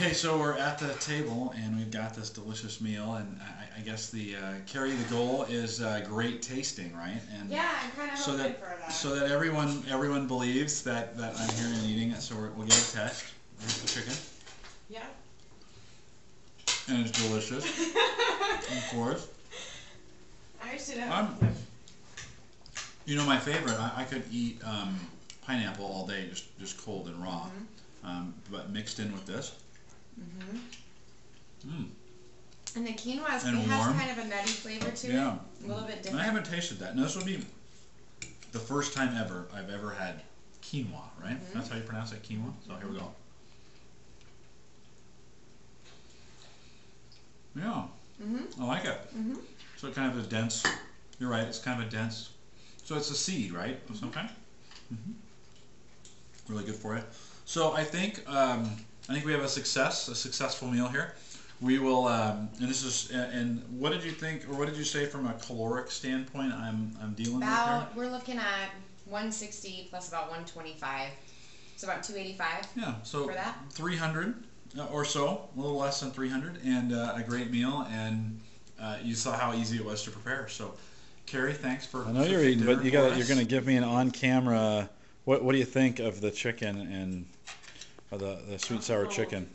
Okay, so we're at the table and we've got this delicious meal, and I guess the Carrie, the goal is great tasting, right? And yeah, I'm kind of so hoping that for that. so that everyone believes that I'm here and eating it. So we'll get a test. Here's the chicken. Yeah. And it's delicious, of course. I should have. You know, my favorite. I could eat pineapple all day, just cold and raw, but mixed in with this. And the quinoa has kind of a nutty flavor to it. A little bit different. And I haven't tasted that. Now, this would be the first time I've ever had quinoa, right? That's how you pronounce it, quinoa? So here we go. Yeah. I like it. So it kind of is dense. You're right, it's kind of a dense. So it's a seed, right? Of some kind? Really good for you. So I think we have a successful meal here. We will, and this is, and what did you think, or what did you say from a caloric standpoint? I'm dealing with here. We're looking at 160 plus about 125, so about 285. Yeah, so for that 300 or so, a little less than 300, and a great meal. And you saw how easy it was to prepare. So, Carrie, thanks for. I know you're eating, but you're going to give me an on-camera. What do you think of the chicken and the sweet sour chicken?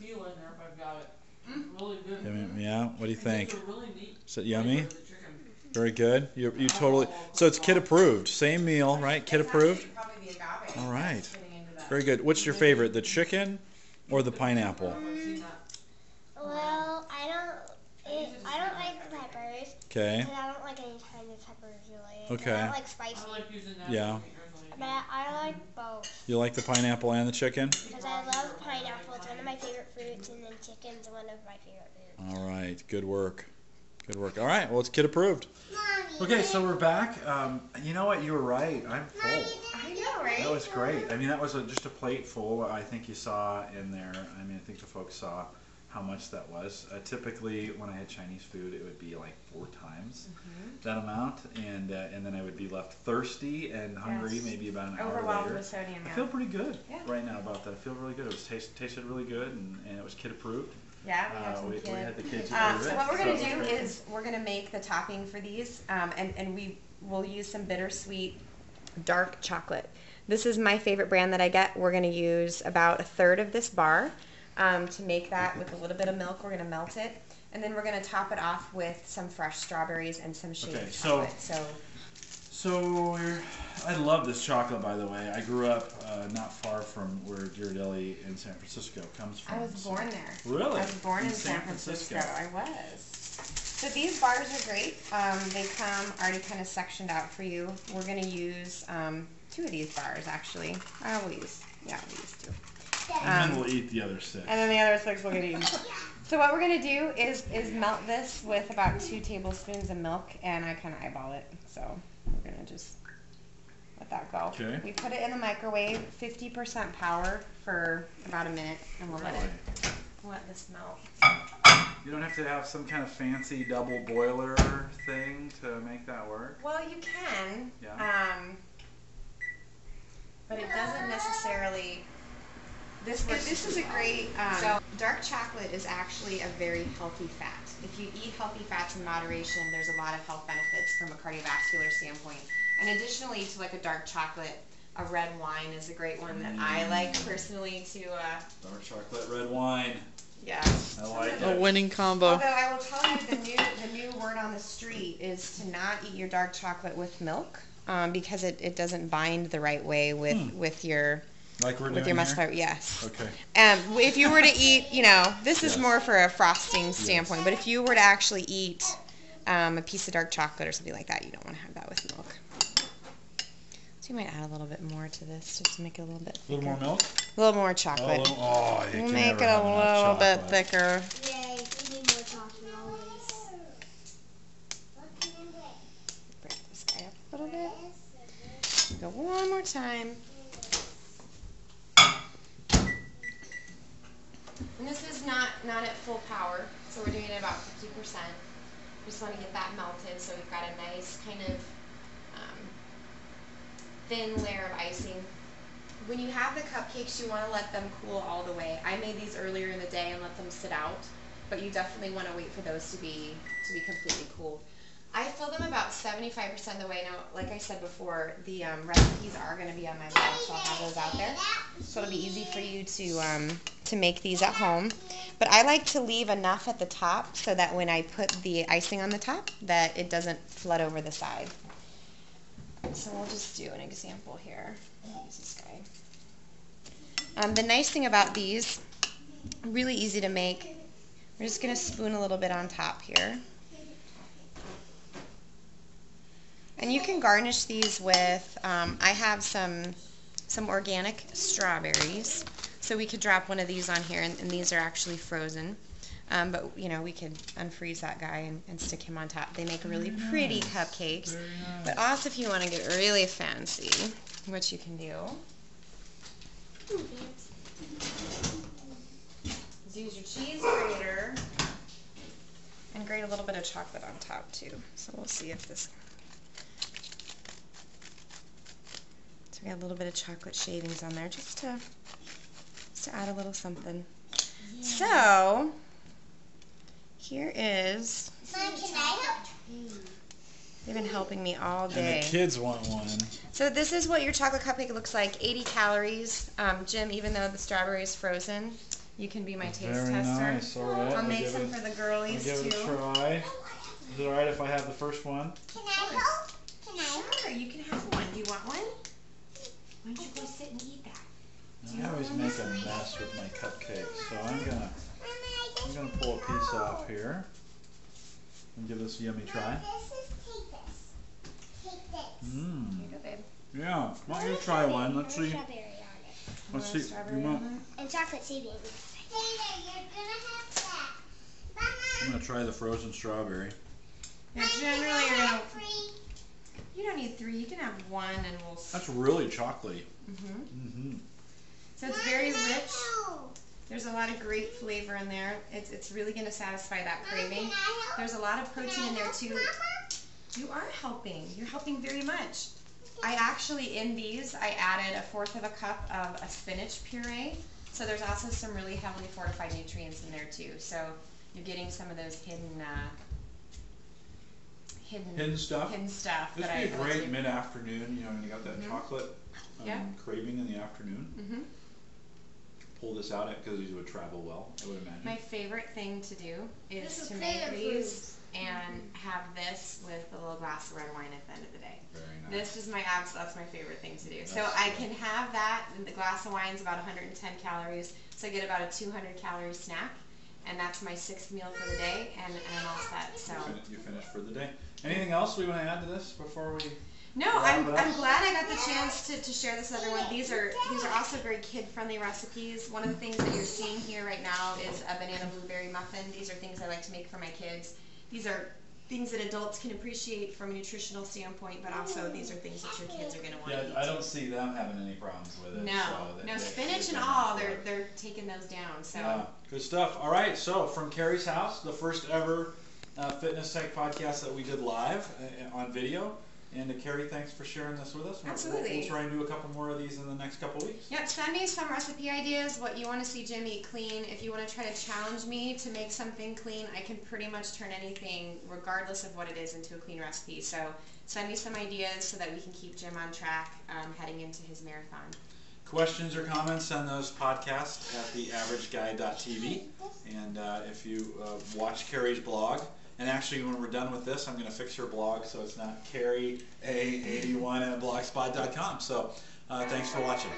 Really good. Yeah, what do you think? Really neat. Is it yummy? Very good. You totally. So it's kid approved. Same meal, right? Kid approved. All right. Very good. What's your favorite? The chicken or the pineapple? Well, I don't like the peppers. Okay. And I don't like any kind of peppers really. Okay. And I don't like spicy. I like using that. Yeah. But I like both. You like the pineapple and the chicken? Because I love pineapple. It's one of my favorite fruits, and then chicken's one of my favorite foods. All right. Good work. Good work. All right. Well, it's kid approved. Okay, so we're back. You know what? You were right. I'm full. I know, right? That was great. I mean, that was just a plate full. I think you saw in there. I mean, I think the folks saw how much that was. Typically, when I had Chinese food, it would be like 4 times that amount, and then I would be left thirsty and hungry, maybe about an hour Overwhelmed later. with sodium. I feel pretty good right now about that. I feel really good. It was tasted really good, and it was kid approved. Yeah, we had some we had the kids So what we're going to do is we're going to make the topping for these, and we will use some bittersweet dark chocolate. This is my favorite brand that I get. We're going to use about 1/3 of this bar to make that with a little bit of milk. We're going to melt it, and then we're going to top it off with some fresh strawberries and some shaved chocolate. So I love this chocolate, by the way. I grew up not far from where Ghirardelli in San Francisco comes from. I was born there. Really? I was born in San Francisco. I was. So these bars are great. They come already kind of sectioned out for you. We're going to use 2 of these bars, actually. We'll use 2. And then we'll eat the other 6. And then the other 6 we'll get eaten. So what we're going to do is melt this with about 2 tablespoons of milk, and I kind of eyeball it. So we're going to just let that go. Okay. We put it in the microwave, 50% power for about a minute, and we'll let this melt. You don't have to have some kind of fancy double boiler thing to make that work? Well, you can. Yeah. But it doesn't necessarily. This is a great. So dark chocolate is actually a very healthy fat. If you eat healthy fats in moderation, there's a lot of health benefits from a cardiovascular standpoint. And additionally to like a dark chocolate, a red wine is a great one that I like personally to. Dark chocolate, red wine. Yeah. I like it. A winning combo. Although I will tell you the new word on the street is to not eat your dark chocolate with milk, because it doesn't bind the right way with your. Like we're with doing your muscle here? fiber, yes. Okay. If you were to eat, this is more for a frosting standpoint, but if you were to actually eat a piece of dark chocolate or something like that, you don't want to have that with milk. So you might add a little bit more to this just to make it a little bit thicker. A little more milk? A little more chocolate. We'll make it a little bit thicker. Yay, we need more chocolate always. Break this guy up a little bit. Go one more time. And this is not at full power, so we're doing it about 50%. We just want to get that melted so we've got a nice kind of thin layer of icing when you have the cupcakes, you want to let them cool all the way. I made these earlier in the day and let them sit out, but you definitely want to wait for those to be completely cooled. I fill them about 75% of the way. Now, like I said before, the recipes are going to be on my blog, so I'll have those out there. So it'll be easy for you to make these at home. But I like to leave enough at the top so that when I put the icing on the top, that it doesn't flood over the side. So we'll just do an example here. I'll use this guy. The nice thing about these, really easy to make. We're just going to spoon a little bit on top here. And you can garnish these with, I have some organic strawberries. So we could drop one of these on here, and these are actually frozen. But, you know, we could unfreeze that guy and stick him on top. They make really pretty cupcakes. Very nice. But also if you want to get really fancy, what you can do is use your cheese grater and grate a little bit of chocolate on top too. So we'll see if this... So we got a little bit of chocolate shavings on there just to add a little something. Yeah. So here is... Mom, can I help? They've been helping me all day. And the kids want one. So this is what your chocolate cupcake looks like. 80 calories. Jim, even though the strawberry is frozen, you can be my taste Very tester. nice. All right. I'll make some for the girlies give too. it a try. Is it all right if I have the first one? Can I help? Can I help? Sure, you can have one. Do you want one? Why don't you go sit and eat that? I always make a mess with my cupcakes, so I'm gonna pull a piece off here and give this a yummy try. Mmm. Here you go, babe. Yeah. Why don't you try one? Let's see. Strawberry on it. Let's see. Strawberry You want? on And chocolate shavings. You're gonna have that. Mama. I'm gonna try the frozen strawberry. Now, generally, you don't need 3. You can have 1, and we'll. That's really chocolatey. Mhm. So it's very rich. There's a lot of great flavor in there. It's really going to satisfy that craving. There's a lot of protein in there too. You are helping. You're helping very much. I actually, in these, I added 1/4 of a cup of a spinach puree. So there's also some really heavily fortified nutrients in there too. So you're getting some of those hidden stuff. This This that would be I a great mid-afternoon, you know, when you got that chocolate Yeah. craving in the afternoon. Mm-hmm. Pull this out because these would travel well, I would imagine. My favorite thing to do is to make these and have this with a little glass of red wine at the end of the day. Very nice. This is that's my favorite thing to do. So I can have that, and the glass of wine is about 110 calories, so I get about a 200 calorie snack, and that's my 6th meal for the day, and I'm all set. So You finished for the day. Anything else we want to add to this before we? no, I'm glad I got the chance to share this with everyone. These are also very kid-friendly recipes. One of the things that you're seeing here right now is a banana blueberry muffin. These are things I like to make for my kids. These are things that adults can appreciate from a nutritional standpoint, but also these are things that your kids are going to want to eat. Yeah, I don't see them having any problems with it. No, spinach and all, they're taking those down. So yeah, good stuff. All right, so from Carrie's house, the first ever fitness tech podcast that we did live on video. And Carrie, thanks for sharing this with us. Absolutely. We'll try and do a couple more of these in the next couple weeks. Yep, send me some recipe ideas, what you want to see Jim eat clean. If you want to try to challenge me to make something clean, I can pretty much turn anything, regardless of what it is, into a clean recipe. So send me some ideas so that we can keep Jim on track heading into his marathon. Questions or comments, send those podcasts at theaverageguy.tv. And if you watch Carrie's blog, and actually when we're done with this, I'm going to fix her blog so it's not CarrieA81 at blogspot.com. So thanks for watching.